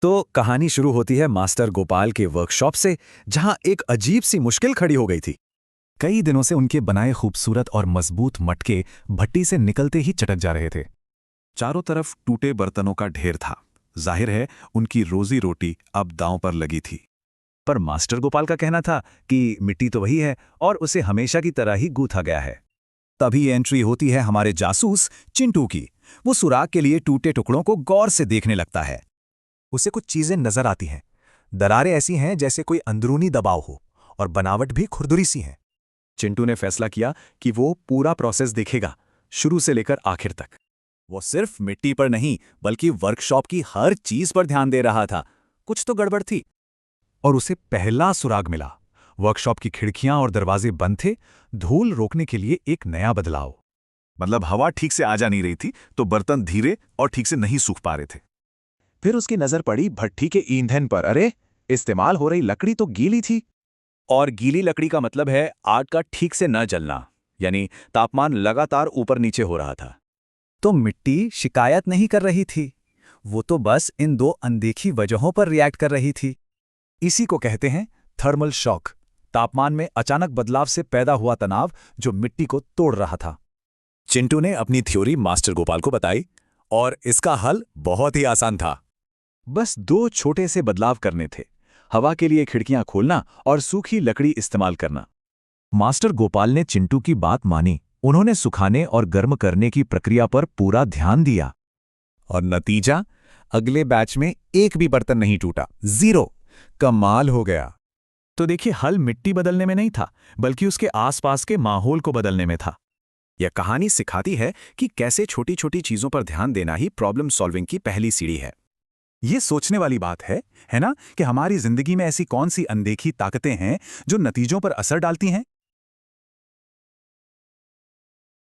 तो कहानी शुरू होती है मास्टर गोपाल के वर्कशॉप से, जहां एक अजीब सी मुश्किल खड़ी हो गई थी। कई दिनों से उनके बनाए खूबसूरत और मजबूत मटके भट्टी से निकलते ही चटक जा रहे थे। चारों तरफ टूटे बर्तनों का ढेर था। जाहिर है उनकी रोजी रोटी अब दांव पर लगी थी। पर मास्टर गोपाल का कहना था कि मिट्टी तो वही है और उसे हमेशा की तरह ही गूंथा गया है। तभी एंट्री होती है हमारे जासूस चिंटू की। वो सुराग के लिए टूटे टुकड़ों को गौर से देखने लगता है। उसे कुछ चीजें नजर आती हैं। दरारें ऐसी हैं जैसे कोई अंदरूनी दबाव हो, और बनावट भी खुरदुरी सी है। चिंटू ने फैसला किया कि वो पूरा प्रोसेस देखेगा, शुरू से लेकर आखिर तक। वो सिर्फ मिट्टी पर नहीं बल्कि वर्कशॉप की हर चीज पर ध्यान दे रहा था। कुछ तो गड़बड़ थी। और उसे पहला सुराग मिला। वर्कशॉप की खिड़कियां और दरवाजे बंद थे, धूल रोकने के लिए एक नया बदलाव। मतलब हवा ठीक से आ जा नहीं रही थी, तो बर्तन धीरे और ठीक से नहीं सूख पा रहे थे। फिर उसकी नजर पड़ी भट्ठी के ईंधन पर। अरे, इस्तेमाल हो रही लकड़ी तो गीली थी। और गीली लकड़ी का मतलब है आग का ठीक से न जलना, यानी तापमान लगातार ऊपर नीचे हो रहा था। तो मिट्टी शिकायत नहीं कर रही थी, वो तो बस इन दो अनदेखी वजहों पर रिएक्ट कर रही थी। इसी को कहते हैं थर्मल शॉक, तापमान में अचानक बदलाव से पैदा हुआ तनाव जो मिट्टी को तोड़ रहा था। चिंटू ने अपनी थ्योरी मास्टर गोपाल को बताई और इसका हल बहुत ही आसान था। बस दो छोटे से बदलाव करने थे, हवा के लिए खिड़कियां खोलना और सूखी लकड़ी इस्तेमाल करना। मास्टर गोपाल ने चिंटू की बात मानी। उन्होंने सुखाने और गर्म करने की प्रक्रिया पर पूरा ध्यान दिया। और नतीजा, अगले बैच में एक भी बर्तन नहीं टूटा, 0। कमाल हो गया। तो देखिए, हल मिट्टी बदलने में नहीं था बल्कि उसके आसपास के माहौल को बदलने में था। यह कहानी सिखाती है कि कैसे छोटी छोटी चीजों पर ध्यान देना ही प्रॉब्लम सॉल्विंग की पहली सीढ़ी है। ये सोचने वाली बात है ना, कि हमारी जिंदगी में ऐसी कौन सी अनदेखी ताकतें हैं जो नतीजों पर असर डालती हैं।